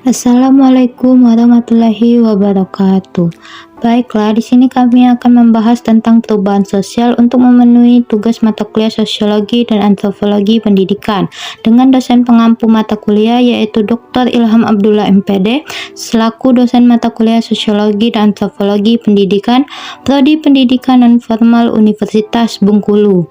Assalamualaikum warahmatullahi wabarakatuh. Baiklah, di sini kami akan membahas tentang perubahan sosial untuk memenuhi tugas mata kuliah Sosiologi dan Antropologi Pendidikan dengan dosen pengampu mata kuliah yaitu Dr. Ilham Abdullah MPD selaku dosen mata kuliah Sosiologi dan Antropologi Pendidikan Prodi Pendidikan Nonformal Universitas Bengkulu.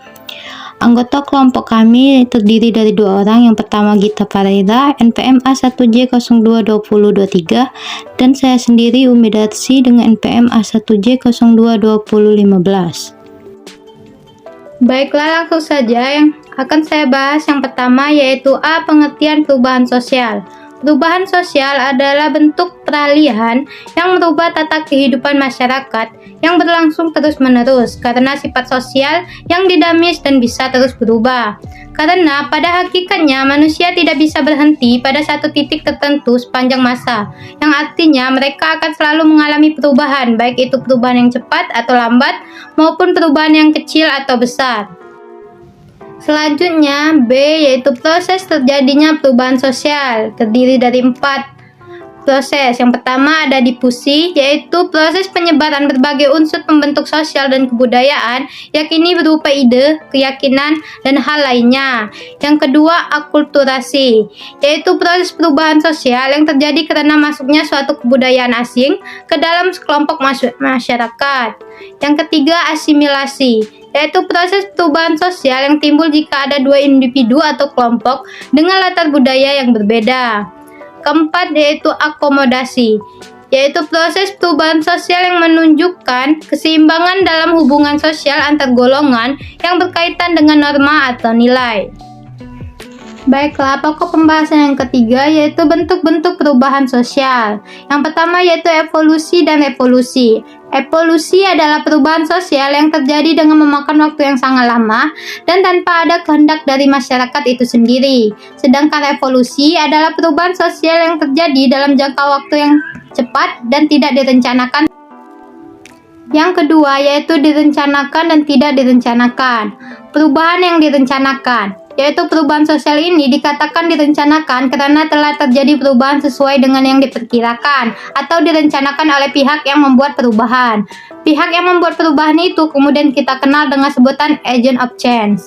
Anggota kelompok kami terdiri dari 2 orang. Yang pertama Gita Pareira, NPM A1J022023, dan saya sendiri Umi Darsi dengan NPM A1J022015. Baiklah, langsung saja yang akan saya bahas yang pertama yaitu A. Pengertian perubahan sosial. Perubahan sosial adalah bentuk peralihan yang merubah tata kehidupan masyarakat yang berlangsung terus-menerus karena sifat sosial yang dinamis dan bisa terus berubah. Karena pada hakikatnya manusia tidak bisa berhenti pada satu titik tertentu sepanjang masa, yang artinya mereka akan selalu mengalami perubahan, baik itu perubahan yang cepat atau lambat maupun perubahan yang kecil atau besar. Selanjutnya, B yaitu proses terjadinya perubahan sosial, terdiri dari 4 proses. Yang pertama ada difusi, yaitu proses penyebaran berbagai unsur pembentuk sosial dan kebudayaan, yakni berupa ide, keyakinan, dan hal lainnya. Yang kedua, akulturasi, yaitu proses perubahan sosial yang terjadi karena masuknya suatu kebudayaan asing ke dalam sekelompok masyarakat. Yang ketiga, asimilasi, yaitu proses perubahan sosial yang timbul jika ada 2 individu atau kelompok dengan latar budaya yang berbeda. Keempat yaitu akomodasi, yaitu proses perubahan sosial yang menunjukkan keseimbangan dalam hubungan sosial antar golongan yang berkaitan dengan norma atau nilai. Baiklah, pokok pembahasan yang ketiga yaitu bentuk-bentuk perubahan sosial. Yang pertama yaitu evolusi dan revolusi. Evolusi adalah perubahan sosial yang terjadi dengan memakan waktu yang sangat lama dan tanpa ada kehendak dari masyarakat itu sendiri. Sedangkan revolusi adalah perubahan sosial yang terjadi dalam jangka waktu yang cepat dan tidak direncanakan. Yang kedua yaitu direncanakan dan tidak direncanakan. Perubahan yang direncanakan, yaitu perubahan sosial ini dikatakan direncanakan karena telah terjadi perubahan sesuai dengan yang diperkirakan atau direncanakan oleh pihak yang membuat perubahan. Pihak yang membuat perubahan itu kemudian kita kenal dengan sebutan agent of change.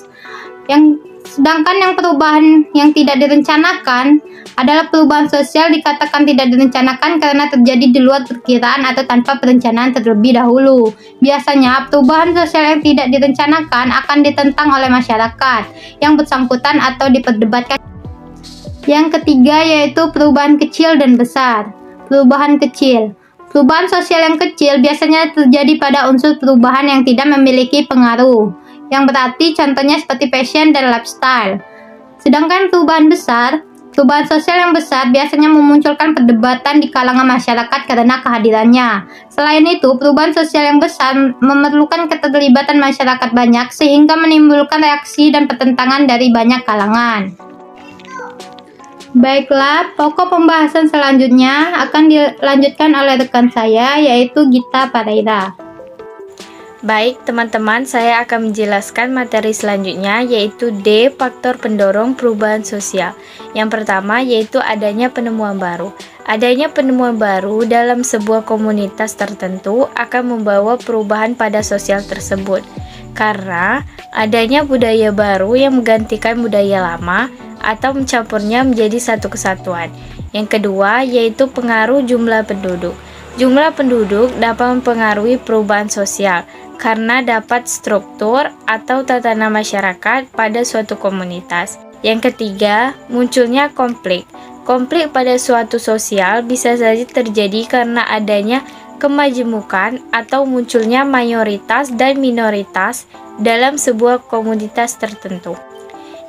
Sedangkan yang perubahan yang tidak direncanakan adalah perubahan sosial dikatakan tidak direncanakan karena terjadi di luar perkiraan atau tanpa perencanaan terlebih dahulu. Biasanya perubahan sosial yang tidak direncanakan akan ditentang oleh masyarakat yang bersangkutan atau diperdebatkan. Yang ketiga yaitu perubahan kecil dan besar. Perubahan kecil. Perubahan sosial yang kecil biasanya terjadi pada unsur perubahan yang tidak memiliki pengaruh, yang berarti contohnya seperti fashion dan lifestyle. Sedangkan perubahan sosial yang besar biasanya memunculkan perdebatan di kalangan masyarakat karena kehadirannya. Selain itu, perubahan sosial yang besar memerlukan keterlibatan masyarakat banyak sehingga menimbulkan reaksi dan pertentangan dari banyak kalangan. Baiklah, pokok pembahasan selanjutnya akan dilanjutkan oleh rekan saya yaitu Gita Pareira. Baik teman-teman, saya akan menjelaskan materi selanjutnya yaitu D. Faktor pendorong perubahan sosial. Yang pertama yaitu adanya penemuan baru. Adanya penemuan baru dalam sebuah komunitas tertentu akan membawa perubahan pada sosial tersebut, karena adanya budaya baru yang menggantikan budaya lama atau mencampurnya menjadi satu kesatuan. Yang kedua yaitu pengaruh jumlah penduduk. Jumlah penduduk dapat mempengaruhi perubahan sosial karena dapat struktur atau tatanan masyarakat pada suatu komunitas. Yang ketiga, munculnya konflik. Konflik pada suatu sosial bisa saja terjadi karena adanya kemajemukan atau munculnya mayoritas dan minoritas dalam sebuah komunitas tertentu.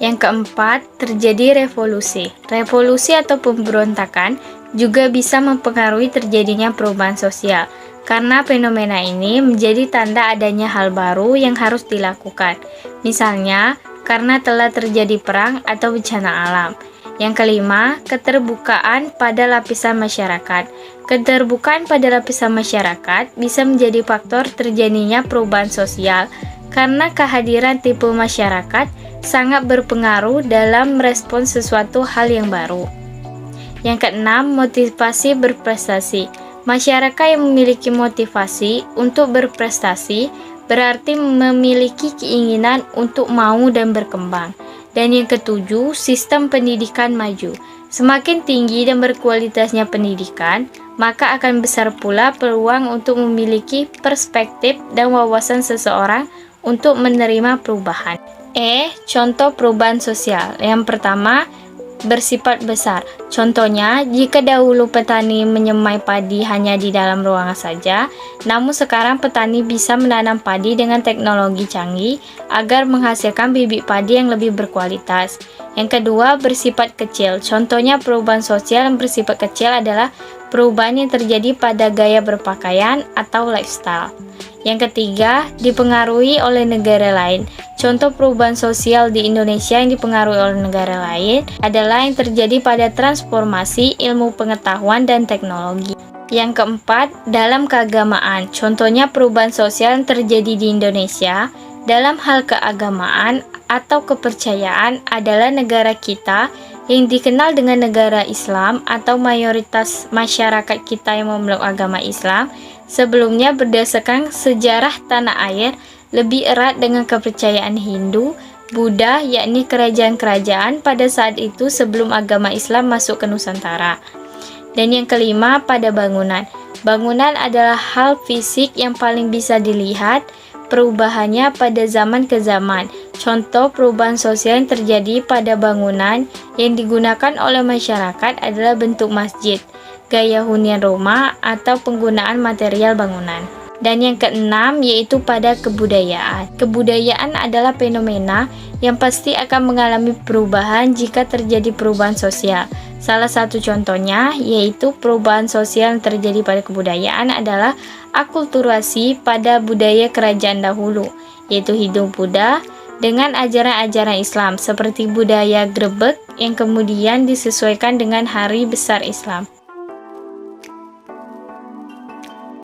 Yang keempat, terjadi revolusi. Revolusi atau pemberontakan juga bisa mempengaruhi terjadinya perubahan sosial, karena fenomena ini menjadi tanda adanya hal baru yang harus dilakukan. Misalnya, karena telah terjadi perang atau bencana alam. Yang kelima, keterbukaan pada lapisan masyarakat. Keterbukaan pada lapisan masyarakat bisa menjadi faktor terjadinya perubahan sosial karena kehadiran tipe masyarakat sangat berpengaruh dalam merespons sesuatu hal yang baru. Yang keenam, motivasi berprestasi. Masyarakat yang memiliki motivasi untuk berprestasi berarti memiliki keinginan untuk mau dan berkembang. Dan yang ketujuh, sistem pendidikan maju. Semakin tinggi dan berkualitasnya pendidikan, maka akan besar pula peluang untuk memiliki perspektif dan wawasan seseorang untuk menerima perubahan. Contoh perubahan sosial. Yang pertama, bersifat besar. Contohnya, jika dahulu petani menyemai padi hanya di dalam ruangan saja, namun sekarang petani bisa menanam padi dengan teknologi canggih agar menghasilkan bibit padi yang lebih berkualitas. Yang kedua, bersifat kecil. Contohnya perubahan sosial yang bersifat kecil adalah perubahan yang terjadi pada gaya berpakaian atau lifestyle. Yang ketiga, dipengaruhi oleh negara lain. Contoh perubahan sosial di Indonesia yang dipengaruhi oleh negara lain adalah yang terjadi pada transformasi ilmu pengetahuan dan teknologi. Yang keempat, dalam keagamaan. Contohnya perubahan sosial yang terjadi di Indonesia dalam hal keagamaan atau kepercayaan adalah negara kita yang dikenal dengan negara Islam atau mayoritas masyarakat kita yang memeluk agama Islam sebelumnya berdasarkan sejarah tanah air lebih erat dengan kepercayaan Hindu, Buddha, yakni kerajaan-kerajaan pada saat itu sebelum agama Islam masuk ke Nusantara. Dan yang kelima, pada bangunan. Bangunan adalah hal fisik yang paling bisa dilihat perubahannya pada zaman ke zaman. Contoh perubahan sosial yang terjadi pada bangunan yang digunakan oleh masyarakat adalah bentuk masjid, gaya hunian rumah, atau penggunaan material bangunan. Dan yang keenam yaitu pada kebudayaan. Kebudayaan adalah fenomena yang pasti akan mengalami perubahan jika terjadi perubahan sosial. Salah satu contohnya yaitu perubahan sosial yang terjadi pada kebudayaan adalah akulturasi pada budaya kerajaan dahulu, yaitu Hindu Buddha dengan ajaran-ajaran Islam seperti budaya grebek yang kemudian disesuaikan dengan hari besar Islam.